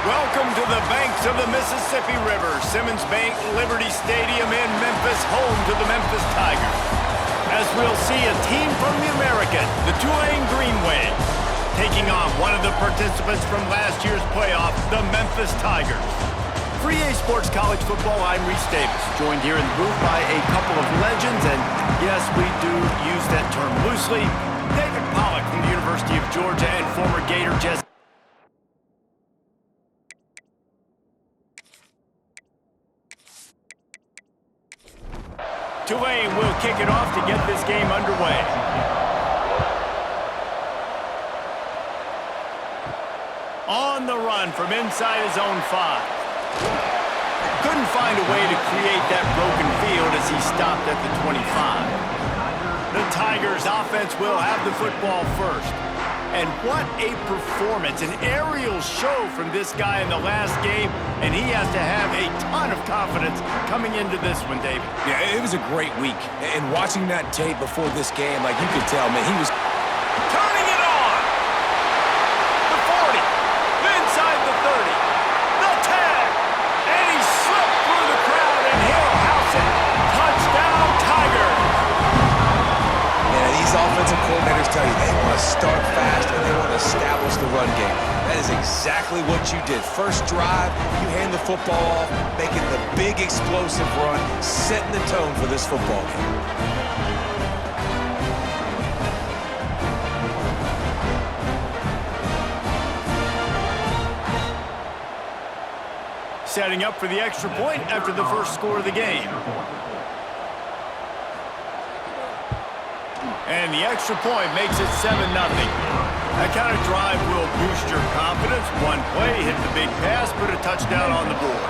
Welcome to the banks of the Mississippi River, Simmons Bank Liberty Stadium in Memphis, home to the Memphis Tigers. As we'll see a team from the American, the Tulane Green Wave, taking on one of the participants from last year's playoff, the Memphis Tigers. For EA Sports College Football, I'm Reese Davis, joined here in the booth by a couple of legends, and yes, we do use that term loosely. David Pollack from the University of Georgia and former Gator Jesse. Tulane will kick it off to get this game underway. On the run from inside his own 5. Couldn't find a way to create that broken field as he stopped at the 25. The Tigers offense will have the football first. And what a performance, an aerial show from this guy in the last game, and he has to have a ton of confidence coming into this one, David. Yeah, it was a great week. And watching that tape before this game, like you could tell, man, he was turning it on. The 40, inside the 30, the 10, and he slipped through the crowd, and he'll house it. Touchdown, Tigers. Yeah, these offensive coordinators tell you they want to start fast and they want to establish the run game. That is exactly what you did. First drive, you hand the football off, making the big explosive run, setting the tone for this football game. Setting up for the extra point after the first score of the game. And the extra point makes it 7-0. That kind of drive will boost your confidence. One play, hit the big pass, put a touchdown on the board.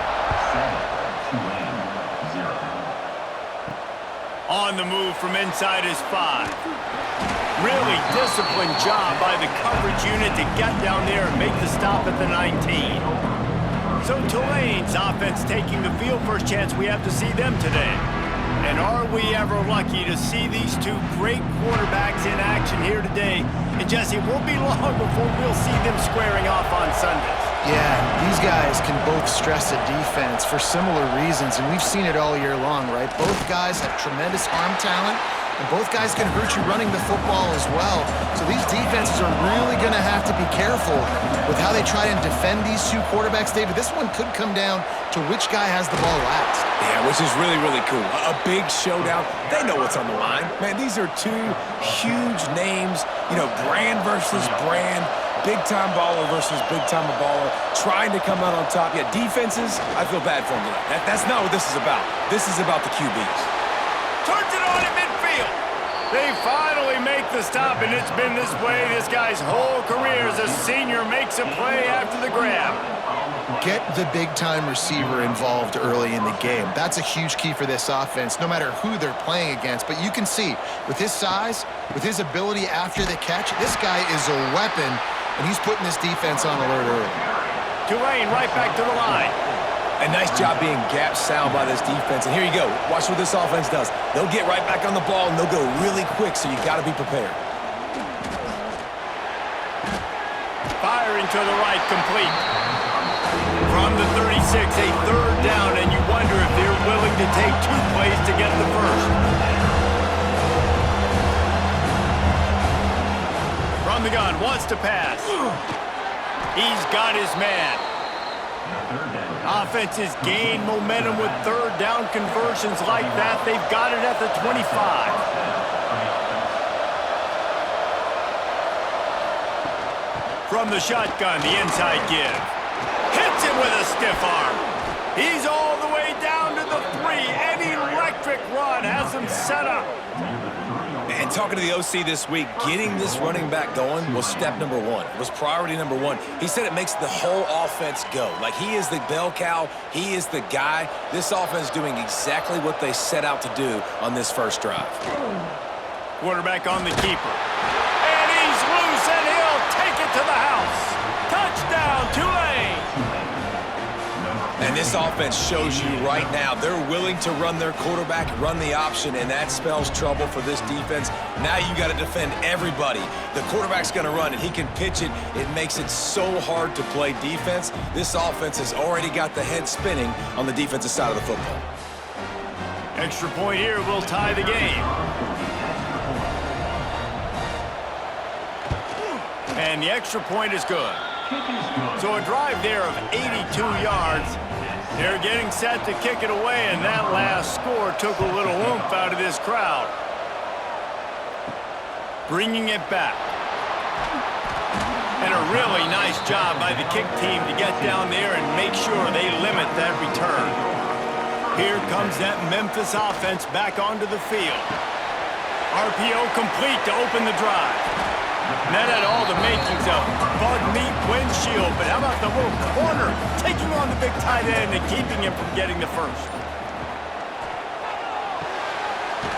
On the move from inside his 5. Really disciplined job by the coverage unit to get down there and make the stop at the 19. So Tulane's offense taking the field. First chance we have to see them today. And are we ever lucky to see these two great quarterbacks in action here today? And Jesse, it won't be long before we'll see them squaring off on Sundays. Yeah, these guys can both stress a defense for similar reasons, and we've seen it all year long, right? Both guys have tremendous arm talent, and both guys can hurt you running the football as well. So these defenses are really going to have to be careful with how they try and defend these two quarterbacks. David, this one could come down to which guy has the ball last. Yeah, which is really, really cool. A big showdown. They know what's on the line. Man, these are two huge names, you know, brand versus brand, big-time baller versus big-time baller, trying to come out on top. Yeah, defenses, I feel bad for them today. That's not what this is about. This is about the QBs. Turns it on in midfield. They finally make the stop, and it's been this way this guy's whole career as a senior makes a play after the grab. Get the big-time receiver involved early in the game. That's a huge key for this offense, no matter who they're playing against. But you can see, with his size, with his ability after the catch, this guy is a weapon, and he's putting this defense on alert early. Tulane right back to the line. A nice job being gap sound by this defense. And here you go. Watch what this offense does. They'll get right back on the ball, and they'll go really quick, so you got to be prepared. Firing to the right, complete. From the 36, a third down, and you wonder if they're willing to take 2 plays to get the first. From the gun, wants to pass. He's got his man. Offenses gain momentum with third down conversions like that. They've got it at the 25. From the shotgun, the inside give. Hits him with a stiff arm. He's all the way down to the 3. An electric run has him set up. And talking to the OC this week, getting this running back going was step number 1. It was priority number 1. He said it makes the whole offense go. Like, he is the bell cow. He is the guy. This offense is doing exactly what they set out to do on this first drive. Quarterback on the keeper. And he's loose, and he'll take it to the house. Touchdown, Tulane. And this offense shows you right now they're willing to run their quarterback, run the option, and that spells trouble for this defense. Now you got to defend everybody. The quarterback's going to run, and he can pitch it. It makes it so hard to play defense. This offense has already got the head spinning on the defensive side of the football. Extra point here will tie the game. And the extra point is good. So a drive there of 82 yards. They're getting set to kick it away, and that last score took a little oomph out of this crowd. Bringing it back. And a really nice job by the kick team to get down there and make sure they limit that return. Here comes that Memphis offense back onto the field. RPO complete to open the drive. And that had all the makings of bug meat windshield, but how about the little corner taking on the big tight end and keeping him from getting the first?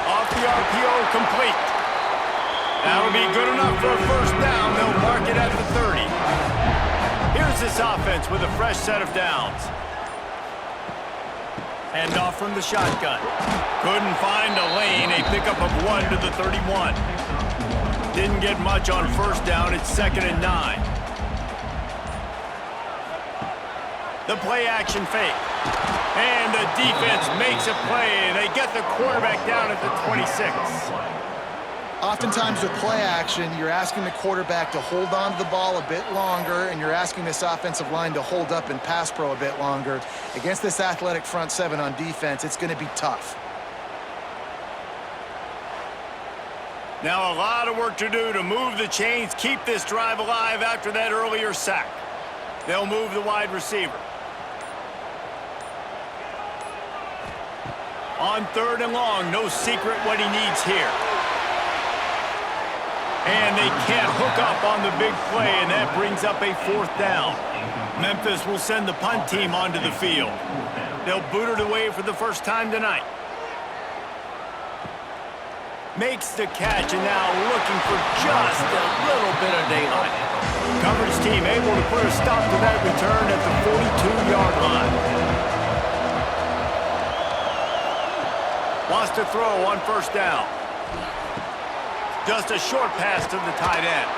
Off the RPO complete. That'll be good enough for a first down. They'll mark it at the 30. Here's this offense with a fresh set of downs. Hand off from the shotgun. Couldn't find a lane. A pickup of 1 to the 31. Didn't get much on first down. It's 2nd and 9. The play action fake. And the defense makes a play. They get the quarterback down at the 26. Oftentimes with play action, you're asking the quarterback to hold on to the ball a bit longer, and you're asking this offensive line to hold up in pass pro a bit longer. Against this athletic front seven on defense, it's going to be tough. Now a lot of work to do to move the chains, keep this drive alive after that earlier sack. They'll move the wide receiver. On 3rd and long, no secret what he needs here. And they can't hook up on the big play, and that brings up a 4th down. Memphis will send the punt team onto the field. They'll boot it away for the first time tonight. Makes the catch, and now looking for just a little bit of daylight. Coverage team able to put a stop to that return at the 42-yard line. Wants to throw on first down. Just a short pass to the tight end.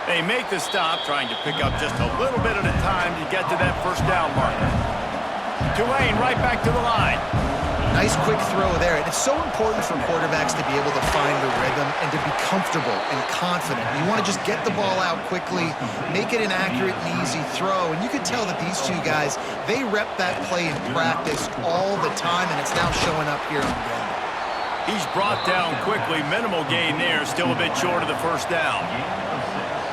They make the stop, trying to pick up just a little bit at a time to get to that first down marker. Tulane right back to the line. Nice quick throw there. And it's so important for quarterbacks to be able to find the rhythm and to be comfortable and confident. You want to just get the ball out quickly, make it an accurate and easy throw. And you can tell that these two guys, they rep that play in practice all the time, and it's now showing up here on game. He's brought down quickly. Minimal gain there. Still a bit short of the first down.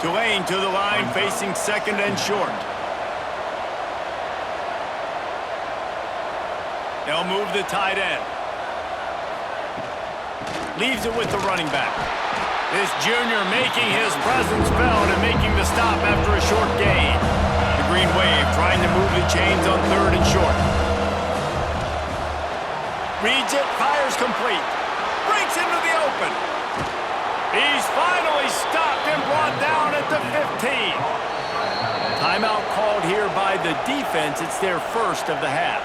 Tulane to the line, facing 2nd and short. They'll move the tight end. Leaves it with the running back. This junior making his presence felt and making the stop after a short gain. The Green Wave trying to move the chains on 3rd and short. Reads it, fires complete. Breaks into the open. He's finally stopped and brought down at the 15. Timeout called here by the defense. It's their first of the half.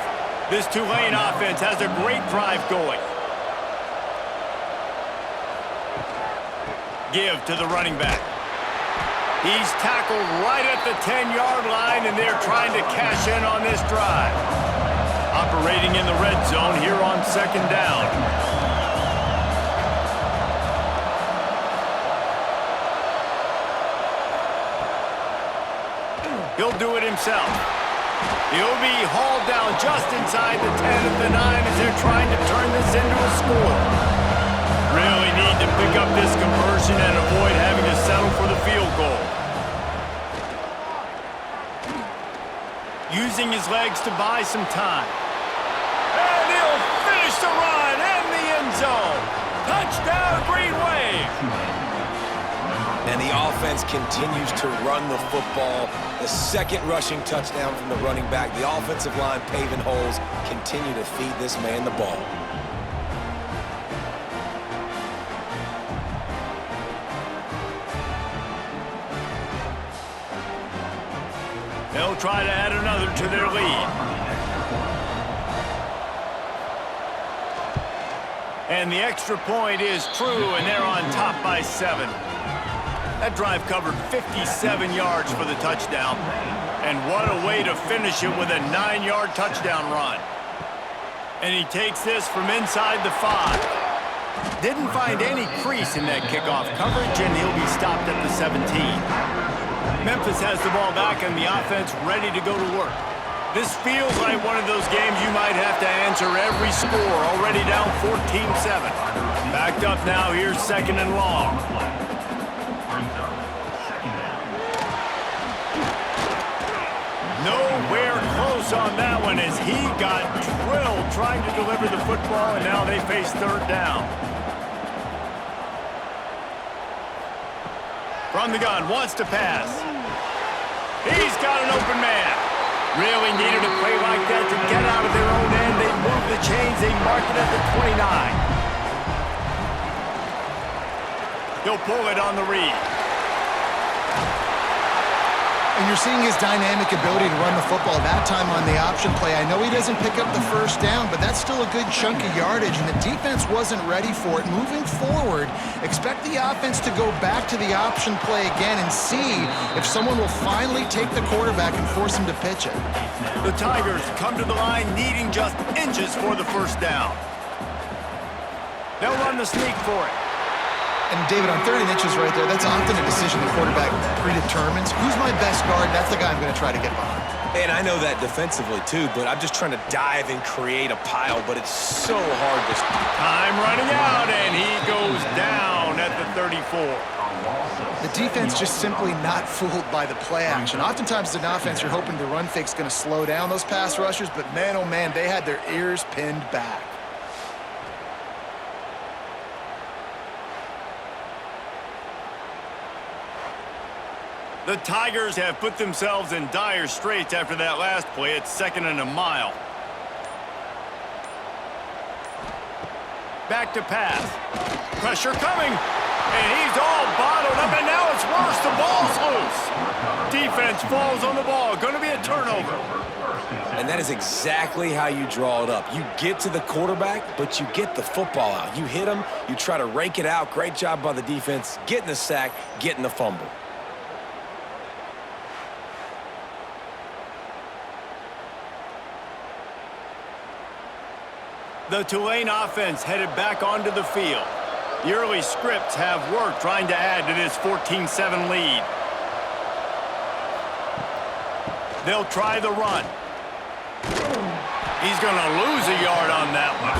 This Tulane offense has a great drive going. Give to the running back. He's tackled right at the 10-yard line, and they're trying to cash in on this drive. Operating in the red zone here on 2nd down. He'll do it himself. He'll be hauled down just inside the 10 of the 9 as they're trying to turn this into a score. Really need to pick up this conversion and avoid having to settle for the field goal. Using his legs to buy some time. And he'll finish the run in the end zone. Touchdown, Green Wave. And the offense continues to run the football. The 2nd rushing touchdown from the running back. The offensive line paving holes. Continue to feed this man the ball. They'll try to add another to their lead. And the extra point is true, and they're on top by 7. That drive covered 57 yards for the touchdown. And what a way to finish it with a 9-yard touchdown run. And he takes this from inside the 5. Didn't find any crease in that kickoff coverage, and he'll be stopped at the 17. Memphis has the ball back, and the offense ready to go to work. This feels like one of those games you might have to answer every score, already down 14-7. Backed up now, here's 2nd and long. Nowhere close on that one as he got drilled trying to deliver the football, and now they face 3rd down. From the gun, wants to pass. He's got an open man. Really needed a play like that to get out of their own end. They move the chains. They mark it at the 29. He'll pull it on the read. And you're seeing his dynamic ability to run the football. That time on the option play, I know he doesn't pick up the 1st down, but that's still a good chunk of yardage, and the defense wasn't ready for it. Moving forward, expect the offense to go back to the option play again and see if someone will finally take the quarterback and force him to pitch it. The Tigers come to the line needing just inches for the 1st down. They'll run the sneak for it. And David, on 3rd and inches right there, that's often a decision the quarterback predetermines. Who's my best guard? That's the guy I'm going to try to get behind. And I know that defensively, too, but I'm just trying to dive and create a pile, but it's so hard to... Time running out, and he goes down at the 34. The defense just simply not fooled by the play action. Oftentimes, as an offense, you're hoping the run fake's going to slow down those pass rushers, but man, oh man, they had their ears pinned back. The Tigers have put themselves in dire straits after that last play. It's 2nd and a mile. Back to pass. Pressure coming. And he's all bottled up, and now it's worse. The ball's loose. Defense falls on the ball. Going to be a turnover. And that is exactly how you draw it up. You get to the quarterback, but you get the football out. You hit him. You try to rake it out. Great job by the defense. Getting the sack, getting the fumble. The Tulane offense headed back onto the field. The early scripts have worked trying to add to this 14-7 lead. They'll try the run. He's going to lose a yard on that one.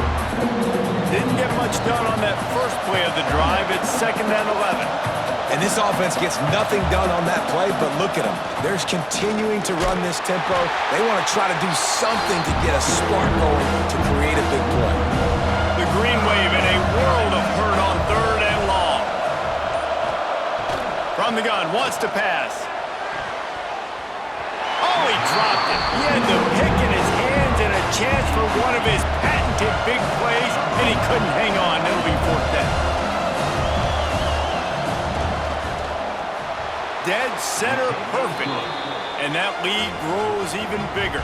Didn't get much done on that first play of the drive. It's 2nd and 11. And this offense gets nothing done on that play, but look at them. They're continuing to run this tempo. They want to try to do something to get a spark going to create a big play. The green wave in a world of hurt on 3rd and long. From the gun, wants to pass. Oh, he dropped it. He had the pick in his hands and a chance for one of his patented big plays, and he couldn't hang on. It'll be 4th down. Dead center perfect. And that lead grows even bigger.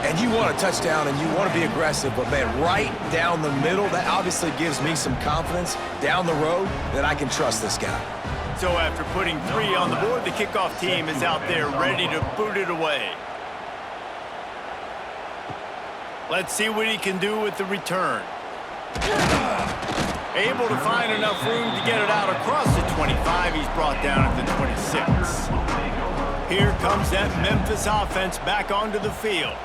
And you want a touchdown and you want to be aggressive, but man, right down the middle, that obviously gives me some confidence down the road that I can trust this guy. So after putting 3 on the board, the kickoff team is out there ready to boot it away. Let's see what he can do with the return. Able to find enough room to get it out across the 25. He's brought down at the 26. Here comes that Memphis offense back onto the field.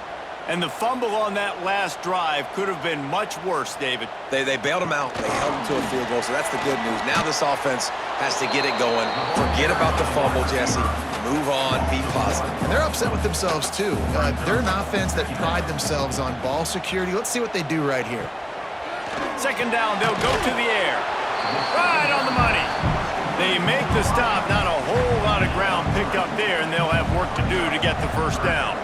And the fumble on that last drive could have been much worse, David. They bailed him out. They held him to a field goal, so that's the good news. Now this offense has to get it going. Forget about the fumble, Jesse. Move on. Be positive. And they're upset with themselves, too. They're an offense that pride themselves on ball security. Let's see what they do right here. 2nd down, they'll go to the air. Right on the money. They make the stop. Not a whole lot of ground picked up there, and they'll have work to do to get the 1st down.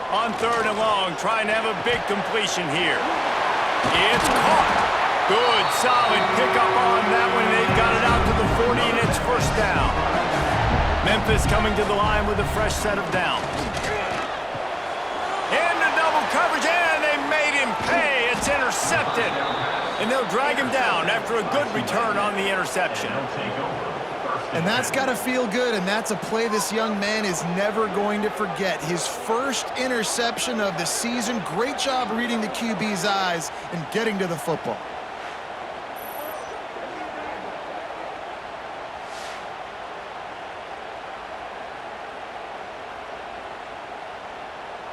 On 3rd and long, trying to have a big completion here. It's caught. Good, solid pickup on that one. They've got it out to the 40, and it's 1st down. Memphis coming to the line with a fresh set of downs. Into double coverage, and they made him Hey, it's intercepted. And they'll drag him down after a good return on the interception. And that's got to feel good, and that's a play this young man is never going to forget. His first interception of the season. Great job reading the QB's eyes and getting to the football.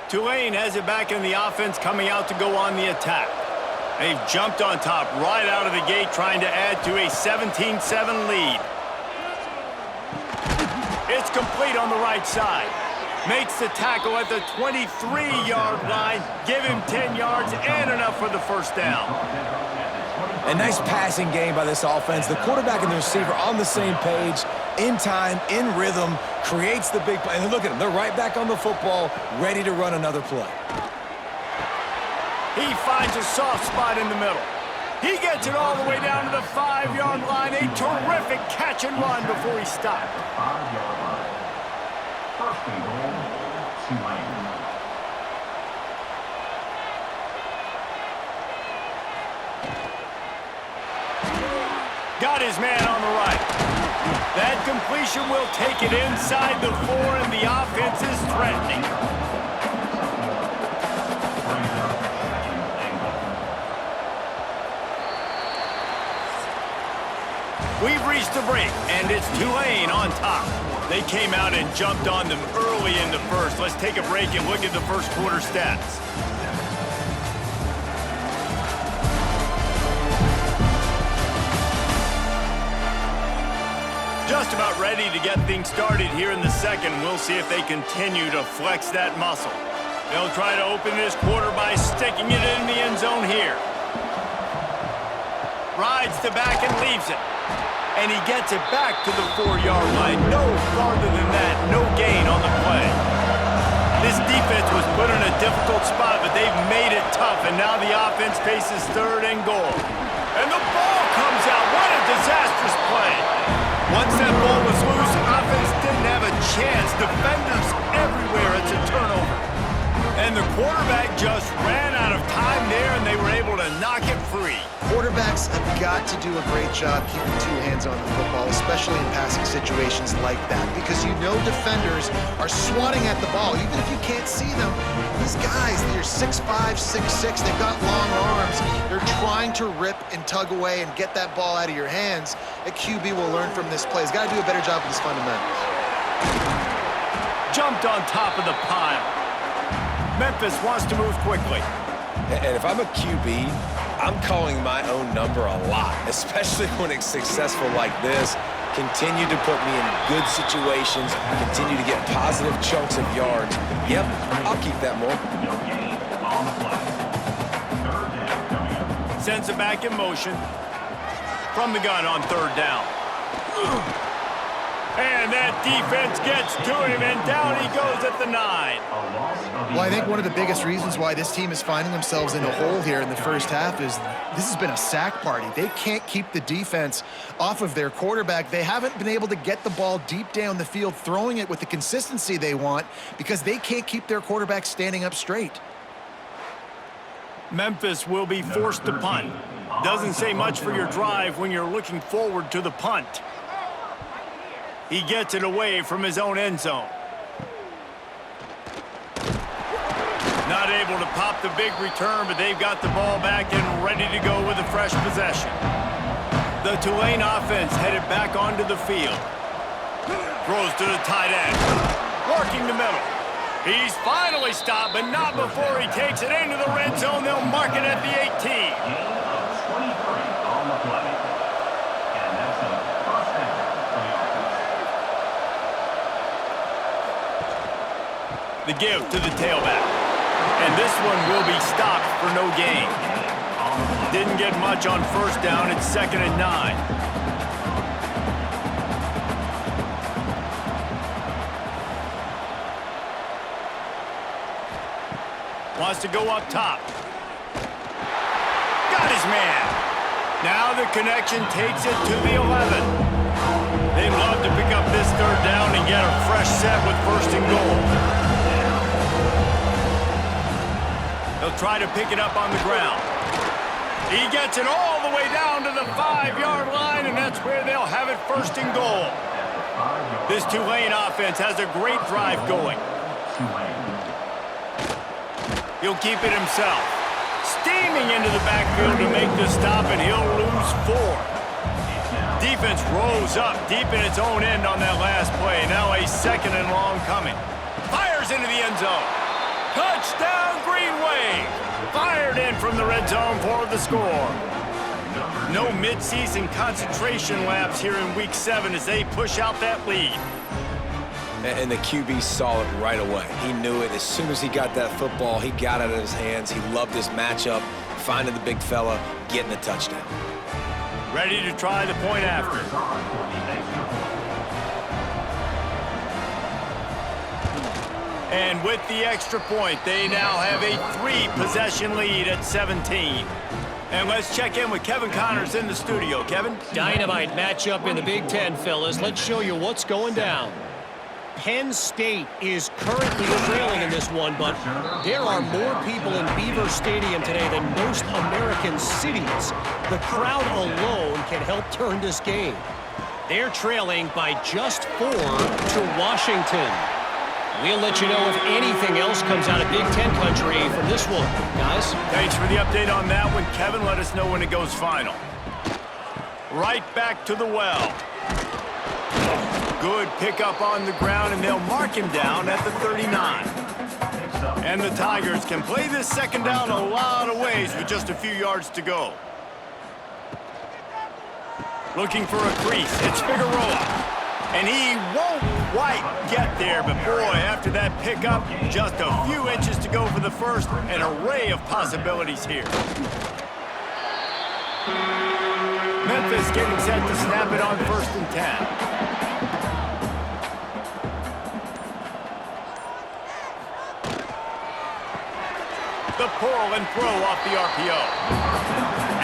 Tulane has it back in the offense, coming out to go on the attack. They've jumped on top right out of the gate, trying to add to a 17-7 lead. It's complete on the right side. Makes the tackle at the 23-yard line. Give him 10 yards and enough for the first down. A nice passing game by this offense. The quarterback and the receiver on the same page, in time, in rhythm, creates the big play. And look at them. They're right back on the football, ready to run another play. He finds a soft spot in the middle. He gets it all the way down to the 5-yard line. A terrific catch and run before he stopped. First and goal, Tulane. Got his man on the right. That completion will take it inside the 4, and the offense is threatening. We've reached the break, and it's Tulane on top. They came out and jumped on them early in the first. Let's take a break and look at the first quarter stats. Just about ready to get things started here in the second. We'll see if they continue to flex that muscle. They'll try to open this quarter by sticking it in the end zone here. Rides the back and leaves it. And he gets it back to the 4-yard line. No farther than that. No gain on the play. This defense was put in a difficult spot, but they've made it tough. And now the offense faces 3rd and goal. And the ball comes out. What a disastrous play. Once that ball was loose, offense didn't have a chance. Defenders everywhere. It's a turnover. And the quarterback just ran out of time there, and they were able to knock it free. Quarterbacks have got to do a great job keeping 2 hands on the football, especially in passing situations like that, because you know defenders are swatting at the ball. Even if you can't see them, these guys, they're 6'5", 6'6", they've got long arms. They're trying to rip and tug away and get that ball out of your hands. A QB will learn from this play. He's got to do a better job with his fundamentals. Jumped on top of the pile. Memphis wants to move quickly. And if I'm a QB, I'm calling my own number a lot, especially when it's successful like this. Continue to put me in good situations, continue to get positive chunks of yards. Yep, I'll keep that more. Sends it back in motion. From the gun on 3rd down. And that defense gets to him, and down he goes at the 9. Well, I think one of the biggest reasons why this team is finding themselves in a hole here in the first half is this has been a sack party. They can't keep the defense off of their quarterback. They haven't been able to get the ball deep down the field, throwing it with the consistency they want, because they can't keep their quarterback standing up straight. Memphis will be forced to punt. Doesn't say much for your drive when you're looking forward to the punt. He gets it away from his own end zone. Not able to pop the big return, but they've got the ball back and ready to go with a fresh possession. The Tulane offense headed back onto the field. Throws to the tight end. Working the middle. He's finally stopped, but not before he takes it into the red zone. They'll mark it at the 18. The give to the tailback. And this one will be stopped for no gain. Didn't get much on 1st down. It's 2nd and 9. Wants to go up top. Got his man. Now the connection takes it to the 11. They'd love to pick up this 3rd down and get a fresh set with 1st and goal. He'll try to pick it up on the ground. He gets it all the way down to the 5-yard line, and that's where they'll have it first and goal. This Tulane offense has a great drive going. He'll keep it himself. Steaming into the backfield to make the stop, and he'll lose 4. Defense rose up deep in its own end on that last play. Now a 2nd and long coming. Fires into the end zone. Touchdown, Green Wave! Fired in from the red zone for the score. No midseason concentration laps here in Week 7 as they push out that lead. And the QB saw it right away. He knew it. As soon as he got that football, he got it in his hands. He loved his matchup, finding the big fella, getting the touchdown. Ready to try the point after. And with the extra point, they now have a 3-possession lead at 17. And let's check in with Kevin Connors in the studio. Kevin? Dynamite matchup in the Big Ten, fellas. Let's show you what's going down. Penn State is currently trailing in this one, but there are more people in Beaver Stadium today than most American cities. The crowd alone can help turn this game. They're trailing by just 4 to Washington. We'll let you know if anything else comes out of Big Ten country from this one, guys. Thanks for the update on that one, Kevin. Let us know when it goes final. Right back to the well. Good pickup on the ground, and they'll mark him down at the 39. And the Tigers can play this 2nd down a lot of ways with just a few yards to go. Looking for a crease. It's Figueroa. And he won't quite get there, but boy, after that pickup, just a few inches to go for the first. An array of possibilities here. Memphis getting set to snap it on 1st and 10. The pull and throw off the RPO.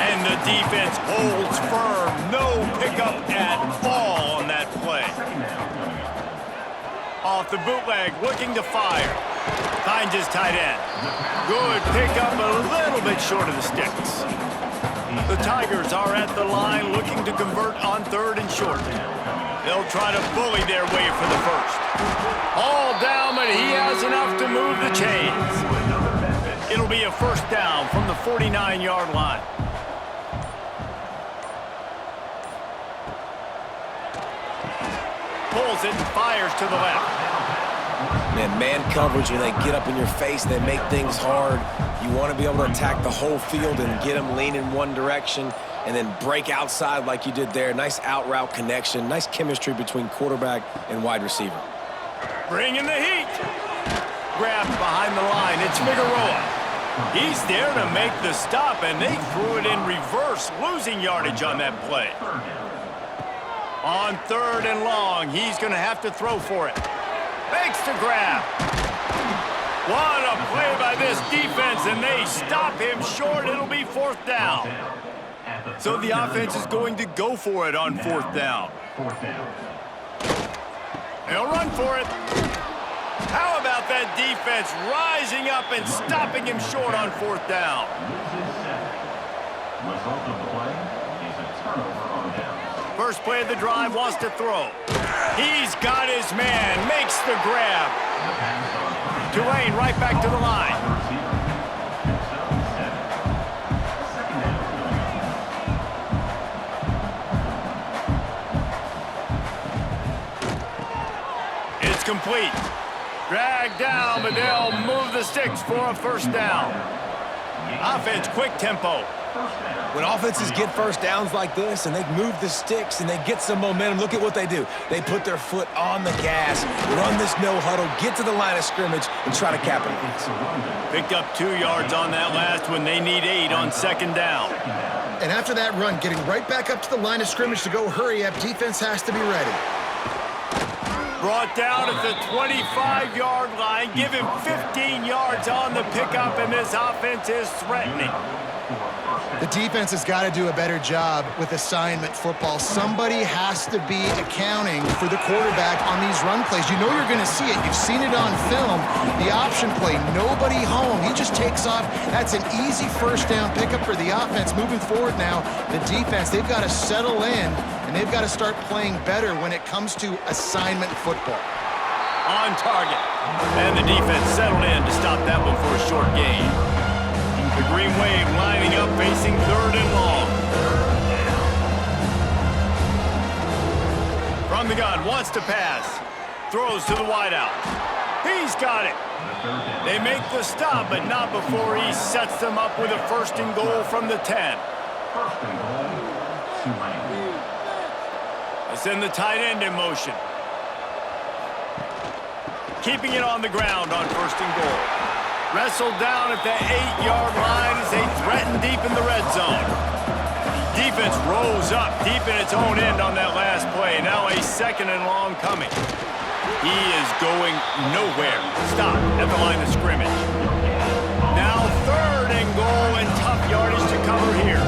And the defense holds firm. No pickup at all on that play. Off the bootleg, looking to fire. Finds his tight end. Good pickup, a little bit short of the sticks. The Tigers are at the line looking to convert on 3rd and short. They'll try to bully their way for the first. All down, but he has enough to move the chains. It'll be a 1st down from the 49-yard line. Pulls it and fires to the left. Man coverage, when they get up in your face, they make things hard. You want to be able to attack the whole field and get them lean in one direction and then break outside like you did there. Nice out route connection, nice chemistry between quarterback and wide receiver. Bringing the heat. Grabbed behind the line. It's Figueroa. He's there to make the stop, and they threw it in reverse, losing yardage on that play. On 3rd and long, he's going to have to throw for it. Makes the grab. What a play by this defense, and they stop him short. It'll be 4th down. So the offense is going to go for it on 4th down. They'll run for it. How about that defense rising up and stopping him short on 4th down? First play of the drive, wants to throw. He's got his man, makes the grab. Tulane right back to the line. It's complete. Dragged down, but they'll move the sticks for a 1st down. Offense, quick tempo. When offenses get 1st downs like this and they move the sticks and they get some momentum, look at what they do. They put their foot on the gas, run this no huddle, get to the line of scrimmage, and try to capitalize. Picked up 2 yards on that last one. They need 8 on 2nd down. And after that run, getting right back up to the line of scrimmage to go hurry up, defense has to be ready. Brought down at the 25-yard line. Give him 15 yards on the pickup, and this offense is threatening. The defense has got to do a better job with assignment football. Somebody has to be accounting for the quarterback on these run plays. You know you're going to see it. You've seen it on film. The option play, nobody home. He just takes off. That's an easy first down pickup for the offense. Moving forward now, the defense, they've got to settle in, and they've got to start playing better when it comes to assignment football. On target. And the defense settled in to stop that one for a short gain. The Green Wave lining up, facing 3rd and long. From the gun, wants to pass. Throws to the wideout. He's got it. They make the stop, but not before he sets them up with a 1st and goal from the 10. They send the tight end in motion. Keeping it on the ground on 1st and goal. Wrestled down at the 8-yard line as they threaten deep in the red zone. Defense rolls up deep in its own end on that last play. Now a 2nd and long coming. He is going nowhere. Stop at the line of scrimmage. Now 3rd and goal and tough yardage to cover here.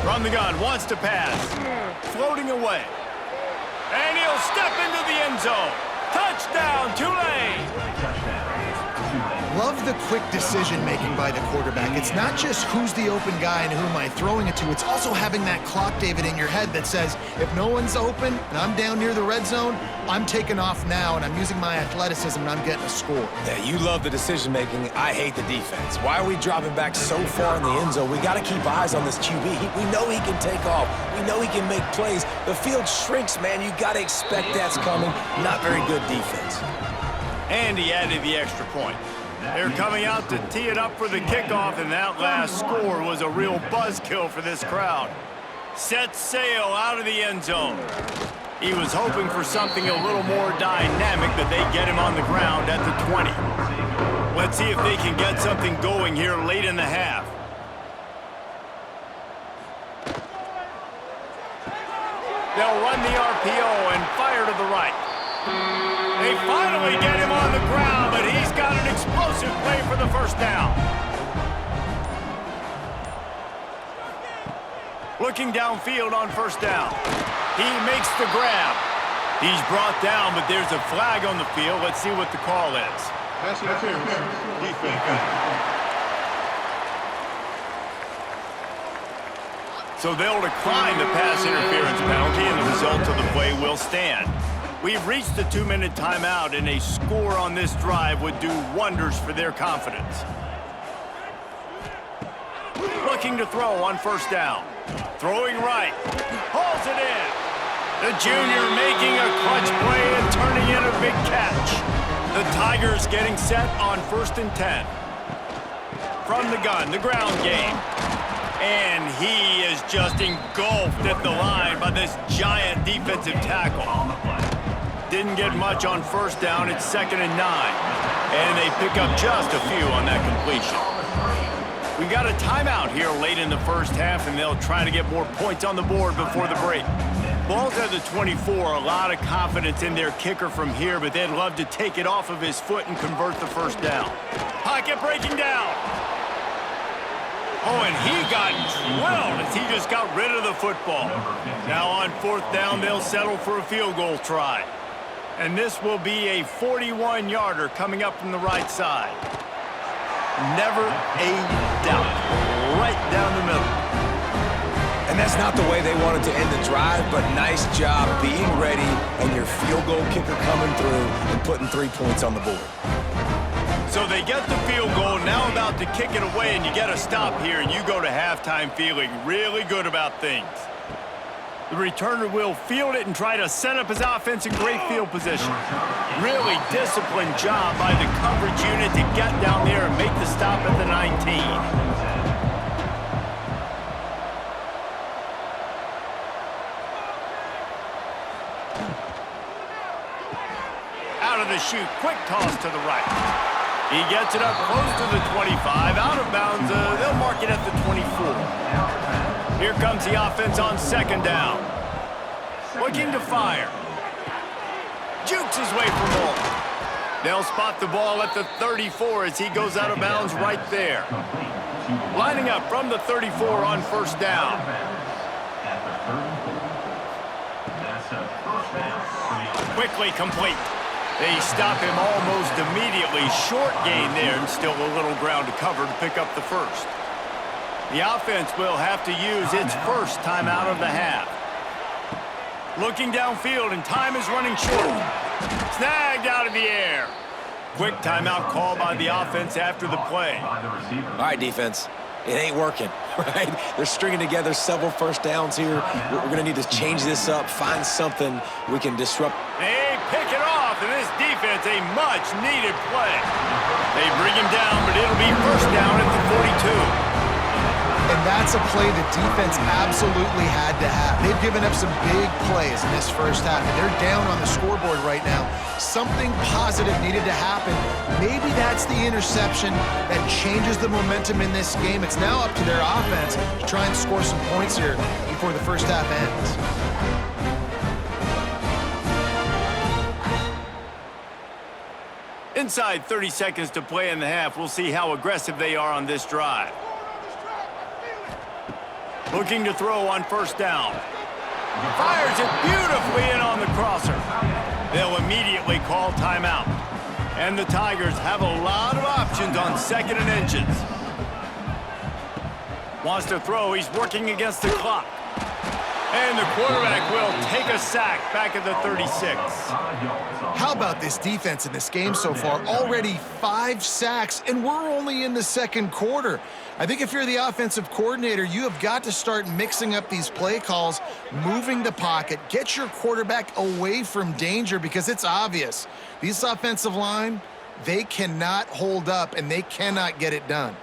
From the gun, wants to pass. Floating away. And he'll step into the end zone. Touchdown, Tulane! Love the quick decision-making by the quarterback. It's not just who's the open guy and who am I throwing it to. It's also having that clock, David, in your head that says, if no one's open and I'm down near the red zone, I'm taking off now and I'm using my athleticism and I'm getting a score. Yeah, you love the decision-making. I hate the defense. Why are we dropping back so far in the end zone? We got to keep eyes on this QB. We know he can take off. We know he can make plays. The field shrinks, man. You got to expect that's coming. Not very good defense. And he added the extra point. They're coming out to tee it up for the kickoff, and that last score was a real buzzkill for this crowd. Set sail out of the end zone. He was hoping for something a little more dynamic, but they get him on the ground at the 20. Let's see if they can get something going here late in the half. They'll run the RPO and fire to the right. They finally get him on the ground, but he's got an explosive play for the 1st down. Looking downfield on 1st down. He makes the grab. He's brought down, but there's a flag on the field. Let's see what the call is. Pass interference. Defense. So they'll decline the pass interference penalty, and the result of the play will stand. We've reached the 2-minute timeout, and a score on this drive would do wonders for their confidence. Looking to throw on 1st down. Throwing right. Hauls it in. The junior making a clutch play and turning in a big catch. The Tigers getting set on 1st and 10. From the gun, the ground game. And he is just engulfed at the line by this giant defensive tackle. Didn't get much on 1st down. It's 2nd and 9. And they pick up just a few on that completion. We've got a timeout here late in the 1st half, and they'll try to get more points on the board before the break. Ball's at the 24. A lot of confidence in their kicker from here, but they'd love to take it off of his foot and convert the 1st down. Pocket breaking down. Oh, and he got drilled as he just got rid of the football. Now on 4th down, they'll settle for a field goal try. And this will be a 41-yarder coming up from the right side. Never a doubt. Right down the middle. And that's not the way they wanted to end the drive, but nice job being ready and your field goal kicker coming through and putting 3 points on the board. So they get the field goal, now about to kick it away, and you get a stop here, and you go to halftime feeling really good about things. The returner will field it and try to set up his offense in great field position. Really disciplined job by the coverage unit to get down there and make the stop at the 19. Out of the chute, quick toss to the right. He gets it up close to the 25, out of bounds. They'll mark it at the 24. Here comes the offense on 2nd down. Looking to fire. Jukes his way for more. They'll spot the ball at the 34 as he goes out of bounds right there. Lining up from the 34 on first down. Quickly complete. They stop him almost immediately. Short gain there, and still a little ground to cover to pick up the first. The offense will have to use its first timeout of the half. Looking downfield, and time is running short. Snagged out of the air. Quick timeout call by the offense after the play. All right, defense. It ain't working, right? They're stringing together several first downs here. We're going to need to change this up, find something we can disrupt. They pick it off, and this defense, a much-needed play. They bring him down, but it'll be first down at the 42. And that's a play the defense absolutely had to have. They've given up some big plays in this first half, and they're down on the scoreboard right now. Something positive needed to happen. Maybe that's the interception that changes the momentum in this game. It's now up to their offense to try and score some points here before the first half ends. Inside 30 seconds to play in the half. We'll see how aggressive they are on this drive. Looking to throw on first down. Fires it beautifully in on the crosser. They'll immediately call timeout. And the Tigers have a lot of options on second and inches. Wants to throw. He's working against the clock. And the quarterback will take a sack back at the 36. How about this defense in this game so far? Already 5 sacks, and we're only in the second quarter. I think if you're the offensive coordinator, you have got to start mixing up these play calls, moving the pocket, get your quarterback away from danger, because it's obvious. These offensive line, they cannot hold up, and they cannot get it done.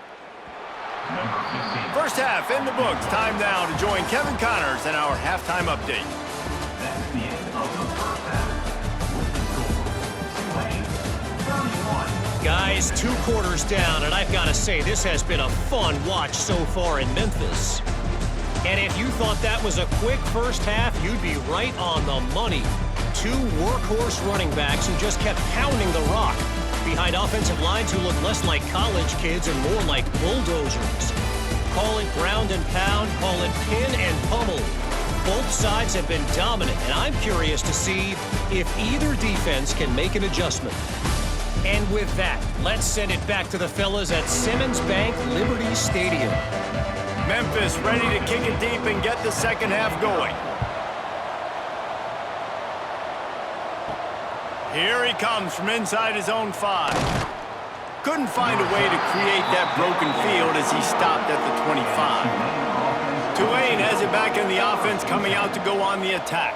First half in the books. Time now to join Kevin Connors in our halftime update. Guys, 2 quarters down, and I've got to say, this has been a fun watch so far in Memphis. And if you thought that was a quick first half, you'd be right on the money. 2 workhorse running backs who just kept pounding the rock behind offensive lines who look less like college kids and more like bulldozers. Call it ground and pound, call it pin and pummel. Both sides have been dominant, and I'm curious to see if either defense can make an adjustment. And with that, let's send it back to the fellas at Simmons Bank Liberty Stadium. Memphis ready to kick it deep and get the second half going. Here he comes from inside his own 5. Couldn't find a way to create that broken field as he stopped at the 25. Tulane has it back in the offense, coming out to go on the attack.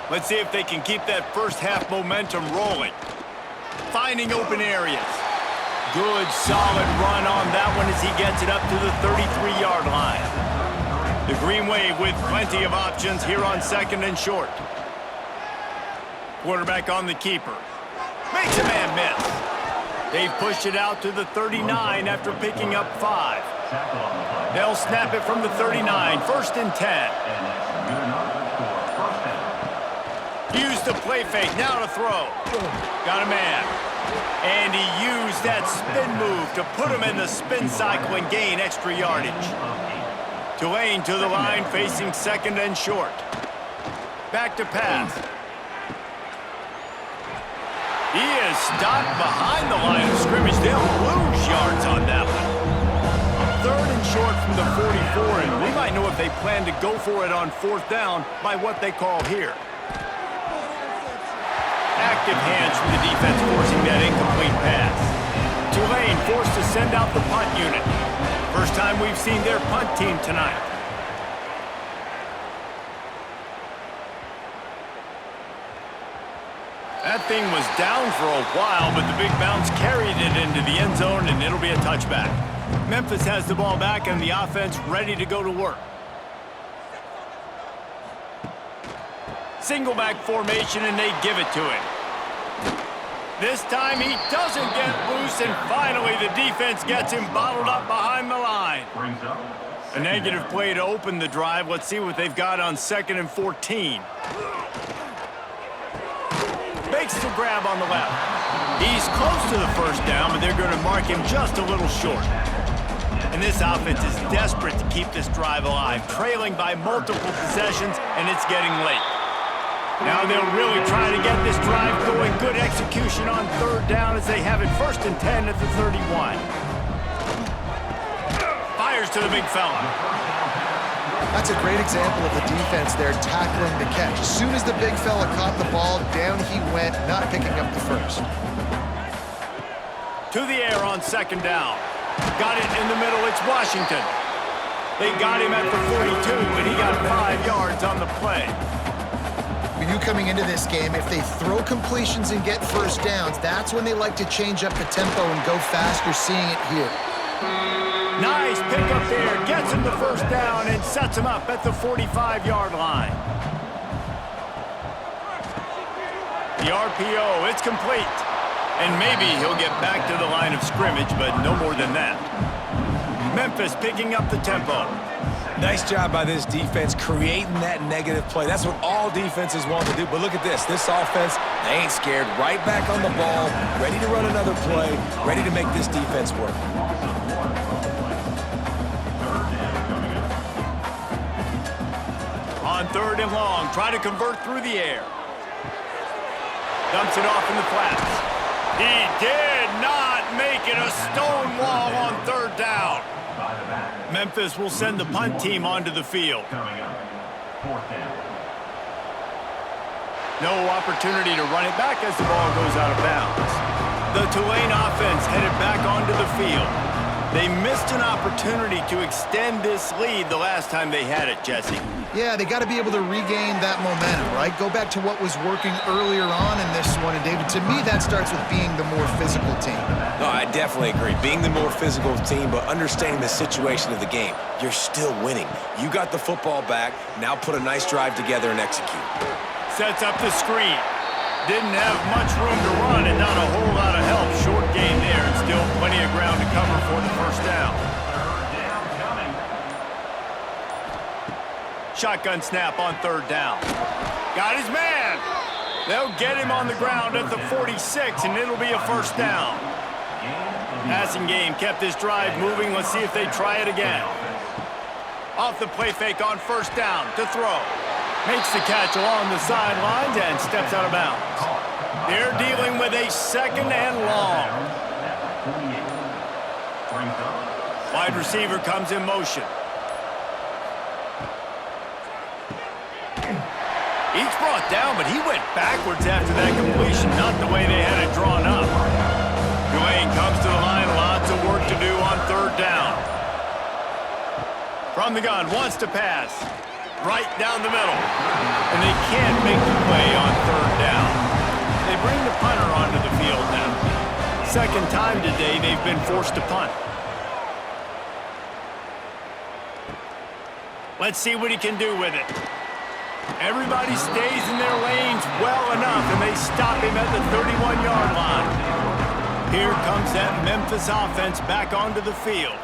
Let's see if they can keep that first half momentum rolling. Finding open areas. Good, solid run on that one as he gets it up to the 33-yard line. The Green Wave with plenty of options here on second and short. Quarterback on the keeper. Makes a man miss. They've pushed it out to the 39 after picking up 5. They'll snap it from the 39, first and 10. Used the play fake, now to throw. Got a man. And he used that spin move to put him in the spin cycle and gain extra yardage. Tulane to the line, facing second and short. Back to pass. He is stopped behind the line of scrimmage. They'll lose yards on that one. Third and short from the 44, and we might know if they plan to go for it on fourth down by what they call here. Active hands from the defense forcing that incomplete pass. Tulane forced to send out the punt unit. First time we've seen their punt team tonight. That thing was down for a while, but the big bounce carried it into the end zone, and it'll be a touchback. Memphis has the ball back, and the offense ready to go to work. Single back formation, and they give it to him. This time he doesn't get loose, and finally the defense gets him bottled up behind the line. A negative play to open the drive. Let's see what they've got on second and 14. Makes the grab on the left. He's close to the first down, but they're going to mark him just a little short. And this offense is desperate to keep this drive alive, trailing by multiple possessions, and it's getting late. Now they'll really try to get this drive going. Good execution on third down as they have it 1st and 10 at the 31. Fires to the big fella. That's a great example of the defense there tackling the catch. As soon as the big fella caught the ball, down he went, not picking up the first. To the air on 2nd down. Got it in the middle, it's Washington. They got him at the 42, and he got 5 yards on the play. For you coming into this game, if they throw completions and get first downs, that's when they like to change up the tempo and go fast. You're seeing it here. Nice pickup there, gets him the first down and sets him up at the 45-yard line. The RPO, it's complete. And maybe he'll get back to the line of scrimmage, but no more than that. Memphis picking up the tempo. Nice job by this defense creating that negative play. That's what all defenses want to do. But look at this. This offense, they ain't scared. Right back on the ball, ready to run another play, ready to make this defense work. On 3rd and long, try to convert through the air. Dumps it off in the flats. He did not make it a stone wall on 3rd down. Memphis will send the punt team onto the field. No opportunity to run it back as the ball goes out of bounds. The Tulane offense headed back onto the field. They missed an opportunity to extend this lead the last time they had it, Jesse. Yeah, they got to be able to regain that momentum, right? Go back to what was working earlier on in this one. And, David, to me, that starts with being the more physical team. No, I definitely agree. Being the more physical team, but understanding the situation of the game. You're still winning. You got the football back. Now put a nice drive together and execute. Sets up the screen. Didn't have much room to run and not a whole lot of help. Short gain there and still plenty of ground to cover for the first down. Shotgun snap on 3rd down. Got his man. They'll get him on the ground at the 46, and it'll be a first down. Passing game kept this drive moving. Let's see if they try it again. Off the play fake on 1st down to throw. Makes the catch along the sidelines and steps out of bounds. They're dealing with a 2nd and long. Wide receiver comes in motion. He's brought down, but he went backwards after that completion, not the way they had it drawn up. Tulane comes to the line, lots of work to do on 3rd down. From the gun, wants to pass. Right down the middle. And they can't make the play on 3rd down. They bring the punter onto the field now. 2nd time today they've been forced to punt. Let's see what he can do with it. Everybody stays in their lanes well enough, and they stop him at the 31-yard line. Here comes that Memphis offense back onto the field.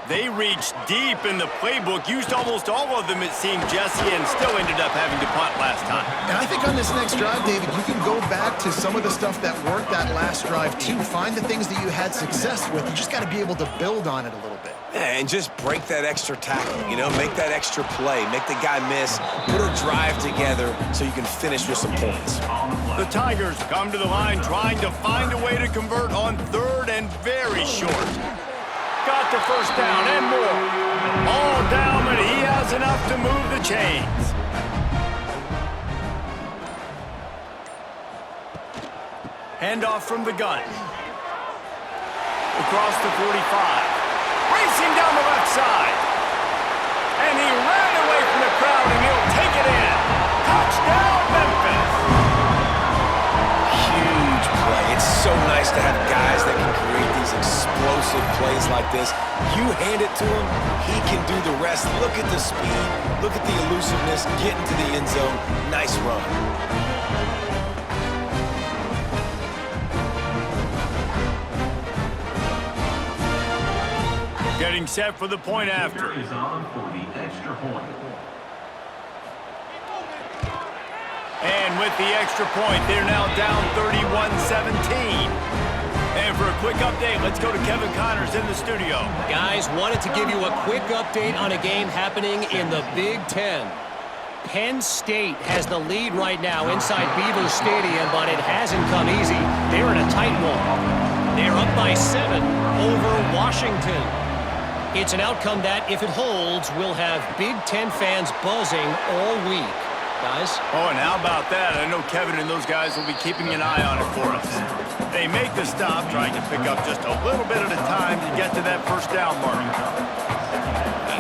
They reached deep in the playbook, used almost all of them, it seemed, Jesse, and still ended up having to punt last time. And I think on this next drive, David, you can go back to some of the stuff that worked that last drive, too. Find the things that you had success with. You just got to be able to build on it a little bit. Yeah, and just break that extra tackle, you know, make that extra play, make the guy miss, put a drive together so you can finish with some points. The Tigers come to the line trying to find a way to convert on 3rd and very short. Got the first down and more. All down, but he has enough to move the chains. Handoff from the gun. Across the 45. Racing down the left side. And he ran away from the crowd, and he'll take it in. Touchdown, Memphis. Huge play. It's so nice to have guys that can create these explosive plays like this. You hand it to him, he can do the rest. Look at the speed, look at the elusiveness, get into the end zone. Nice run. Getting set for the point after. Is on for the extra point. And with the extra point, they're now down 31-17. And for a quick update, let's go to Kevin Connors in the studio. Guys, wanted to give you a quick update on a game happening in the Big Ten. Penn State has the lead right now inside Beaver Stadium, but it hasn't come easy. They're in a tight one. They're up by 7 over Washington. It's an outcome that, if it holds, will have Big Ten fans buzzing all week. Guys? Oh, and how about that? I know Kevin and those guys will be keeping an eye on it for us. They make the stop, trying to pick up just a little bit at a time to get to that first down mark.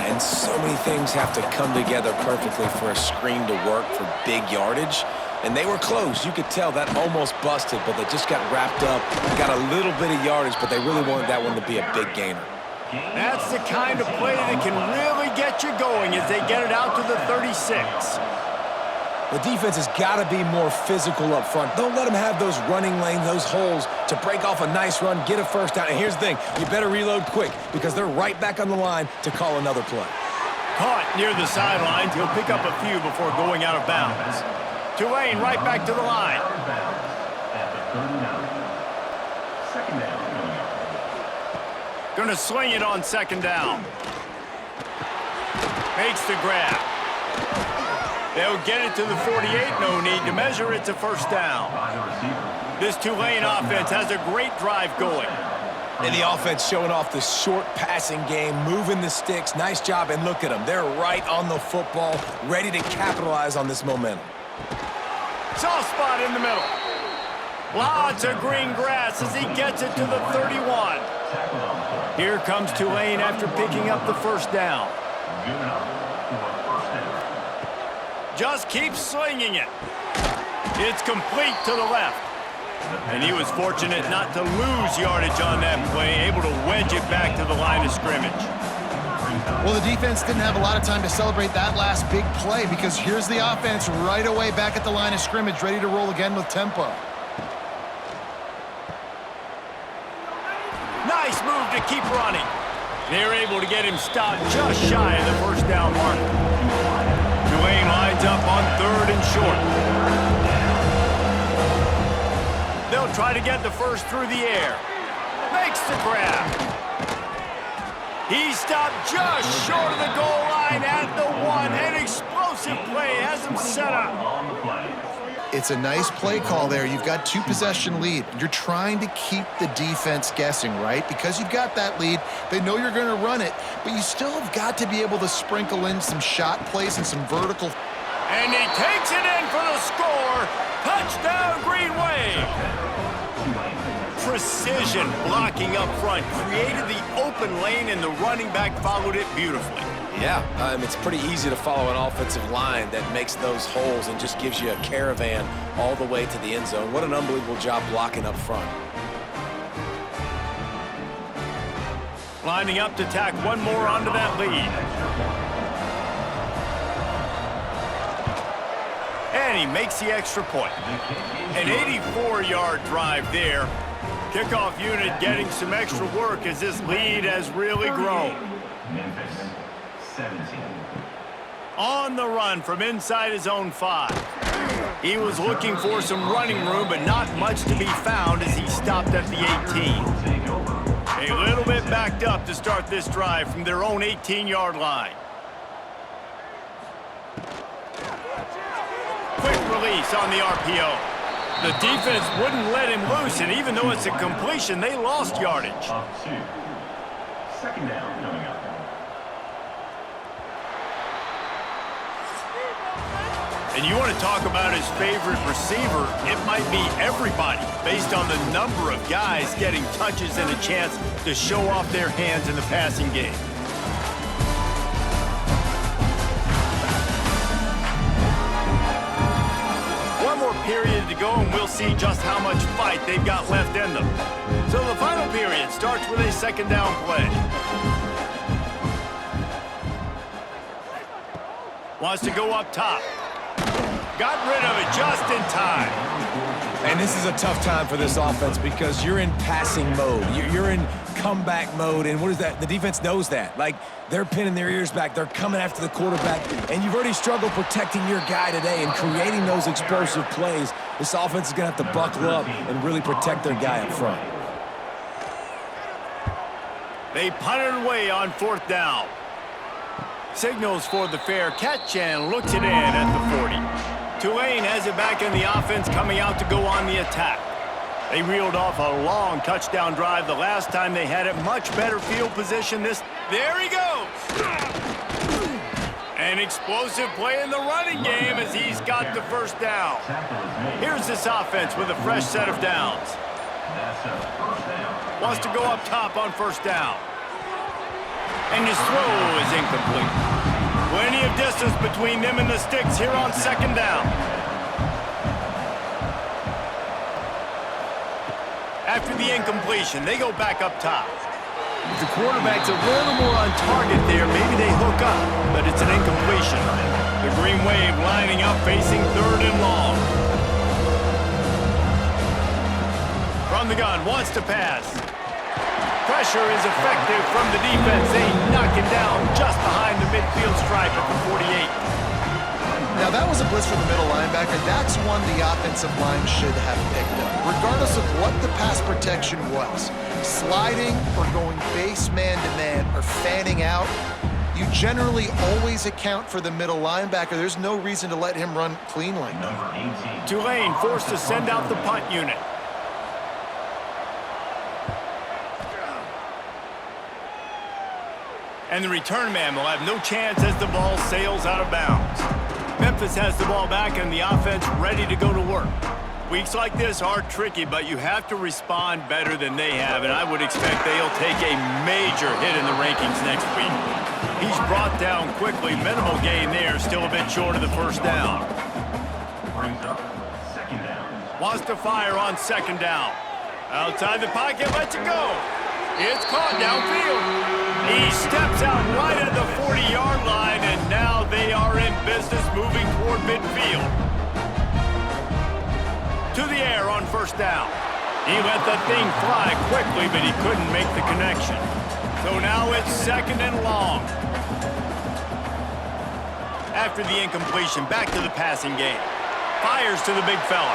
And so many things have to come together perfectly for a screen to work for big yardage. And they were close. You could tell that almost busted, but they just got wrapped up, got a little bit of yardage, but they really wanted that one to be a big gainer. That's the kind of play that can really get you going as they get it out to the 36. The defense has got to be more physical up front. Don't let them have those running lanes, those holes to break off a nice run, get a first down. And here's the thing, you better reload quick because they're right back on the line to call another play. Caught near the sidelines. He'll pick up a few before going out of bounds. Tulane right back to the line. Gonna sling it on second down. Makes the grab. They'll get it to the 48. No need to measure. It's a first down. This Tulane offense has a great drive going. And the offense showing off the short passing game, moving the sticks. Nice job, and look at them. They're right on the football, ready to capitalize on this momentum. Soft spot in the middle. Lots of green grass as he gets it to the 31. Here comes Tulane after picking up the first down. Just keeps slinging it. It's complete to the left. And he was fortunate not to lose yardage on that play, able to wedge it back to the line of scrimmage. Well, the defense didn't have a lot of time to celebrate that last big play because here's the offense right away back at the line of scrimmage, ready to roll again with tempo. Nice move to keep running. They're able to get him stopped just shy of the first down marker. Tulane lines up on 3rd and short. They'll try to get the first through the air. Makes the grab. He stopped just short of the goal line at the 1. An explosive play has him set up. It's a nice play call there. You've got 2-possession lead. You're trying to keep the defense guessing, right? Because you've got that lead, they know you're going to run it, but you still have got to be able to sprinkle in some shot plays and some vertical. And he takes it in for the score. Touchdown, Green Wave. Precision blocking up front created the open lane, and the running back followed it beautifully. Yeah, it's pretty easy to follow an offensive line that makes those holes and just gives you a caravan all the way to the end zone. What an unbelievable job blocking up front. Lining up to tack one more onto that lead. And he makes the extra point. An 84-yard drive there. Kickoff unit getting some extra work as this lead has really grown. Memphis 17. On the run from inside his own 5. He was looking for some running room, but not much to be found as he stopped at the 18. A little bit backed up to start this drive from their own 18-yard line. Quick release on the RPO. The defense wouldn't let him loose, and even though it's a completion, they lost yardage. Up 2. Second down coming up. And you want to talk about his favorite receiver, it might be everybody, based on the number of guys getting touches and a chance to show off their hands in the passing game. One more period to go, and we'll see just how much fight they've got left in them. So the final period starts with a second down play. Wants to go up top. Got rid of it just in time. And this is a tough time for this offense because you're in passing mode. You're in comeback mode, and what is that? The defense knows that. Like, they're pinning their ears back. They're coming after the quarterback, and you've already struggled protecting your guy today and creating those explosive plays. This offense is going to have to buckle up and really protect their guy up front. They punted away on 4th down. Signals for the fair catch and looks it in at the 40. Tulane has it back in the offense, coming out to go on the attack. They reeled off a long touchdown drive the last time they had it. Much better field position There he goes! An explosive play in the running game as he's got the first down. Here's this offense with a fresh set of downs. Wants to go up top on 1st down. And his throw is incomplete. Plenty of distance between them and the sticks here on 2nd down. After the incompletion, they go back up top. If the quarterback's a little more on target there, maybe they hook up, but it's an incompletion. The Green Wave lining up, facing 3rd and long. From the gun, wants to pass. Pressure is effective from the defense. They knock it down just behind the midfield stripe at the 48. Now, that was a blitz for the middle linebacker. That's one the offensive line should have picked up, regardless of what the pass protection was. Sliding or going base man-to-man or fanning out, you generally always account for the middle linebacker. There's no reason to let him run clean like that. Tulane forced to send out the punt unit. And the return man will have no chance as the ball sails out of bounds. Memphis has the ball back and the offense ready to go to work. Weeks like this are tricky, but you have to respond better than they have, and I would expect they'll take a major hit in the rankings next week. He's brought down quickly. Minimal gain there, still a bit short of the 1st down. Brings up 2nd down. Wants to fire on 2nd down. Outside the pocket, lets it go. It's caught downfield. He steps out right at the 40-yard line, and now they are in business moving toward midfield. To the air on 1st down. He let the thing fly quickly, but he couldn't make the connection. So now it's 2nd and long. After the incompletion, back to the passing game. Fires to the big fella.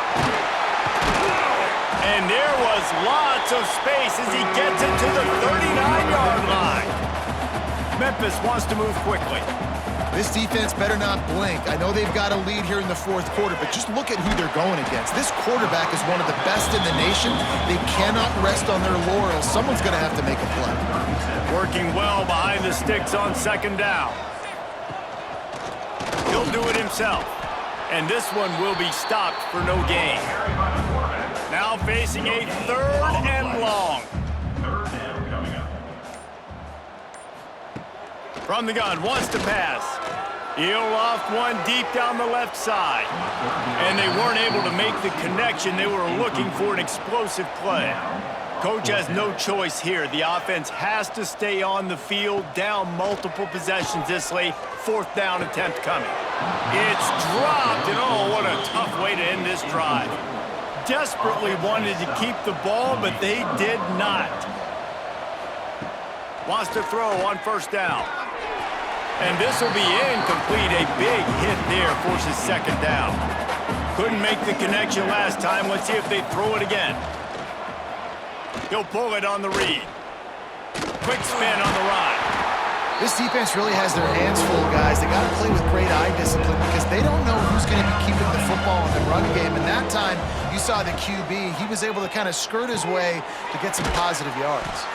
And there was lots of space as he gets it to the 39-yard line. Memphis wants to move quickly. This defense better not blink. I know they've got a lead here in the 4th quarter, but just look at who they're going against. This quarterback is one of the best in the nation. They cannot rest on their laurels. Someone's going to have to make a play. Working well behind the sticks on 2nd down. He'll do it himself. And this one will be stopped for no gain. Now facing a 3rd and long. 3rd down coming up. From the gun, wants to pass. He'll loft one deep down the left side. And they weren't able to make the connection. They were looking for an explosive play. Coach has no choice here. The offense has to stay on the field, down multiple possessions this late. 4th down attempt coming. It's dropped, and oh, what a tough way to end this drive. Desperately wanted to keep the ball, but they did not. Wants to throw on 1st down. And this will be incomplete. A big hit there forces 2nd down. Couldn't make the connection last time. Let's see if they throw it again. He'll pull it on the read. Quick spin on the ride. This defense really has their hands full, guys. They got to play with great eye discipline because they don't know who's going to be keeping the football in the run game. And that time, you saw the QB. He was able to kind of skirt his way to get some positive yards.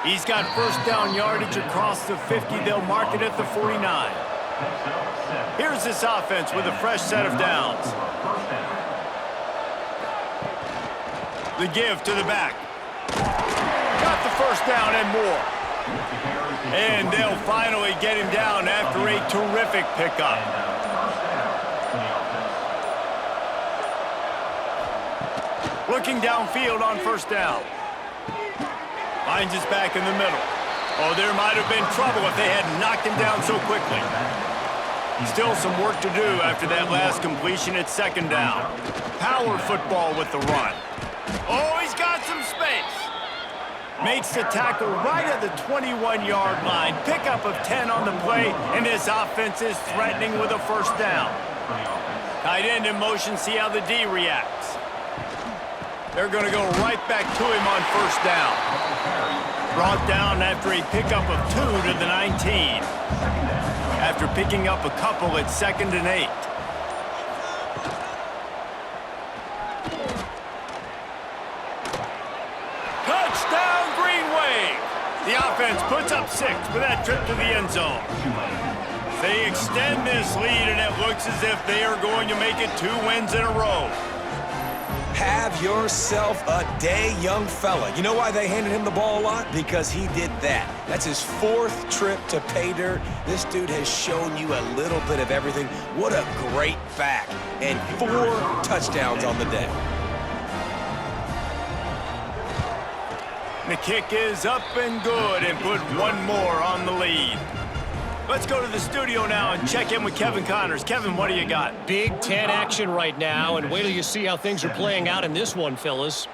He's got 1st down yardage across the 50. They'll mark it at the 49. Here's this offense with a fresh set of downs. The give to the back. Got the 1st down and more. And they'll finally get him down after a terrific pickup. Looking downfield on 1st down. Finds his back in the middle. Oh, there might have been trouble if they had knocked him down so quickly. Still some work to do after that last completion at 2nd down. Power football with the run. Oh, he's got some space. Makes the tackle right at the 21-yard line. Pickup of 10 on the play, and this offense is threatening with a 1st down. Tight end in motion, see how the D reacts. They're going to go right back to him on first down. Brought down after a pickup of 2 to the 19. After picking up a couple at 2nd and 8. Touchdown, Green Wave! The offense puts up 6 with that trip to the end zone. They extend this lead, and it looks as if they are going to make it 2 wins in a row. Have yourself a day, young fella. You know why they handed him the ball a lot? Because he did that. That's his 4th trip to pay dirt. This dude has shown you a little bit of everything. What a great back. And 4 touchdowns on the day. The kick is up and good and put 1 more on the lead. Let's go to the studio now and check in with Kevin Connors. Kevin, what do you got? Big Ten action right now, and wait till you see how things are playing out in this one, fellas.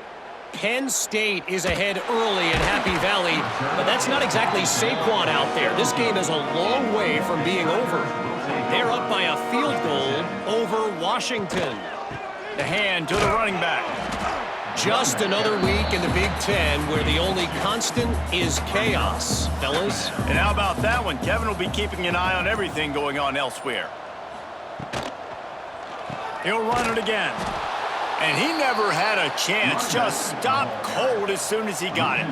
Penn State is ahead early in Happy Valley, but that's not exactly Saquon out there. This game is a long way from being over. They're up by a field goal over Washington. The hand to the running back. Just another week in the Big Ten where the only constant is chaos, fellas. And how about that one? Kevin will be keeping an eye on everything going on elsewhere. He'll run it again. And he never had a chance. Just stopped cold as soon as he got it.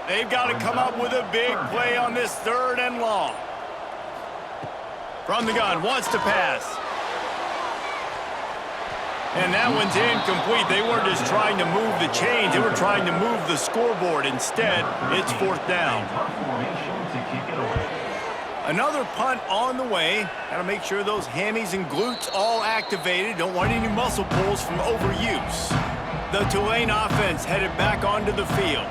They've got to come up with a big play on this 3rd and long. From the gun, wants to pass. And that one's incomplete. They weren't just trying to move the chains. They were trying to move the scoreboard. Instead, it's 4th down. Another punt on the way. Got to make sure those hammies and glutes all activated. Don't want any muscle pulls from overuse. The Tulane offense headed back onto the field.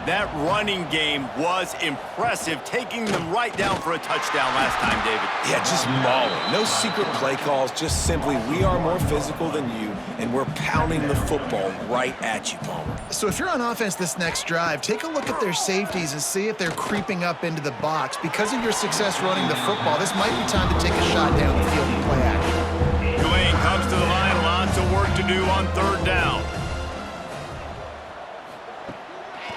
That running game was impressive, taking them right down for a touchdown last time, David. Yeah, just mauling. No secret play calls, just simply we are more physical than you, and we're pounding the football right at you, Palmer. So if you're on offense this next drive, take a look at their safeties and see if they're creeping up into the box. Because of your success running the football, this might be time to take a shot down the field and play action. Tulane comes to the line, lots of work to do on 3rd down.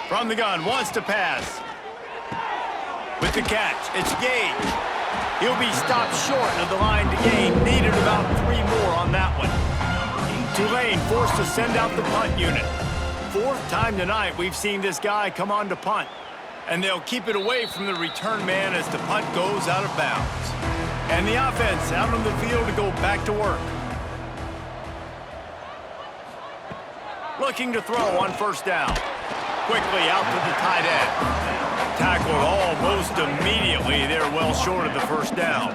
From the gun, wants to pass. With the catch, it's Gage. He'll be stopped short of the line to gain. Needed about 3 more on that one. Tulane forced to send out the punt unit. 4th time tonight we've seen this guy come on to punt. And they'll keep it away from the return man as the punt goes out of bounds. And the offense out on the field to go back to work. Looking to throw on 1st down. Quickly out to the tight end. Tackled almost immediately. They're well short of the 1st down.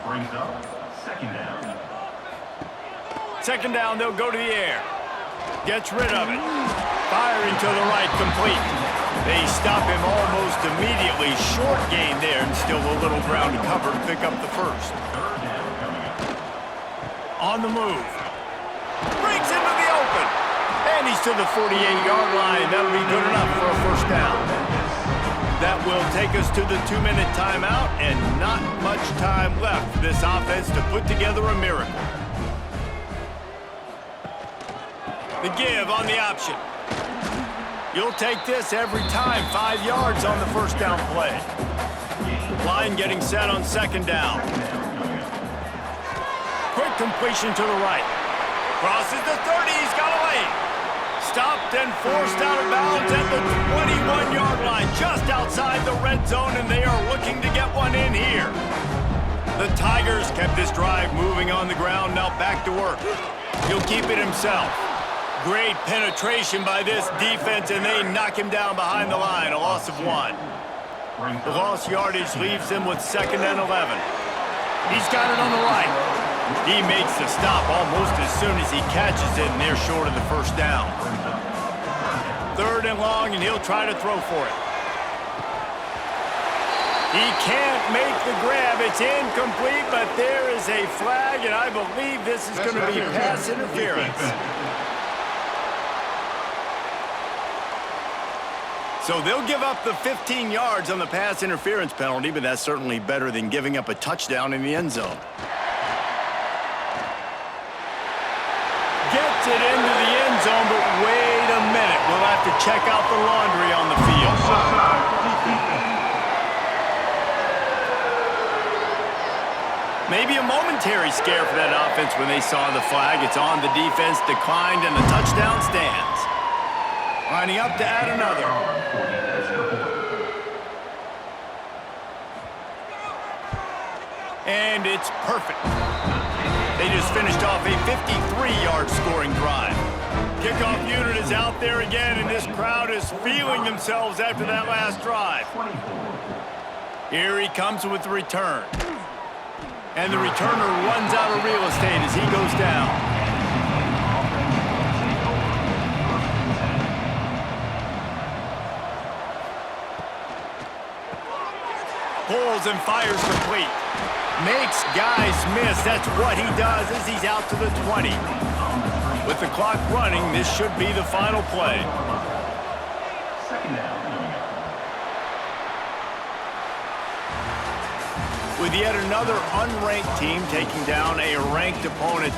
Brings up 2nd down. 2nd down, they'll go to the air. Gets rid of it. Firing to the right, complete. They stop him almost immediately. Short gain there, and still a little ground to cover to pick up the 1st. 3rd down coming up. On the move. Breaks into the open. And he's to the 48-yard line. That'll be good enough for a 1st down. That will take us to the 2-minute timeout, and not much time left for this offense to put together a miracle. The give on the option. You'll take this every time. 5 yards on the 1st down play. Line getting set on 2nd down. Quick completion to the right. Crosses the 30. He's got a lane. Stopped and forced out of bounds at the 21-yard line, just outside the red zone, and they are looking to get one in here. The Tigers kept this drive moving on the ground, now back to work. He'll keep it himself. Great penetration by this defense, and they knock him down behind the line, a loss of 1. The lost yardage leaves him with 2nd and 11. He's got it on the right. He makes the stop almost as soon as he catches it, and they're short of the 1st down. 3rd and long, and he'll try to throw for it. He can't make the grab. It's incomplete, but there is a flag, and I believe this is going to be pass interference. So they'll give up the 15 yards on the pass interference penalty, but that's certainly better than giving up a touchdown in the end zone. Gets it into the end zone, but wait a minute. We'll have to check out the laundry on the field. Maybe a momentary scare for that offense when they saw the flag. It's on, the defense declined, and the touchdown stands. Lining up to add another. And it's perfect. They just finished off a 53-yard scoring drive. Kickoff unit is out there again, and this crowd is feeling themselves after that last drive. Here he comes with the return. And the returner runs out of real estate as he goes down. Pulls and fires complete. Makes guys miss. That's what he does as he's out to the 20. With the clock running, this should be the final play. Second down coming up. With yet another unranked team taking down a ranked opponent,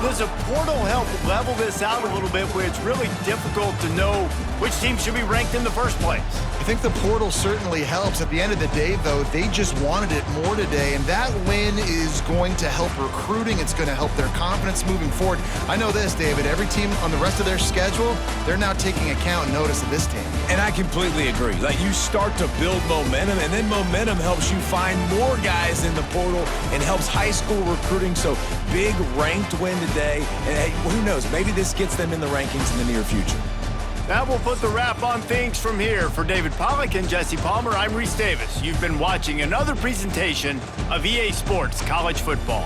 does a portal help level this out a little bit where it's really difficult to know which team should be ranked in the first place? I think the portal certainly helps. At the end of the day, though, they just wanted it more today, and that win is going to help recruiting. It's going to help their confidence moving forward. I know this, David, every team on the rest of their schedule, they're now taking account and notice of this team. And I completely agree. Like, you start to build momentum, and then momentum helps you find more guys in the portal and helps high school recruiting. So big ranked win today, and hey, who knows, maybe this gets them in the rankings in the near future. That will put the wrap on things from here. For David Pollack and Jesse Palmer, I'm Reese Davis. You've been watching another presentation of EA Sports College Football.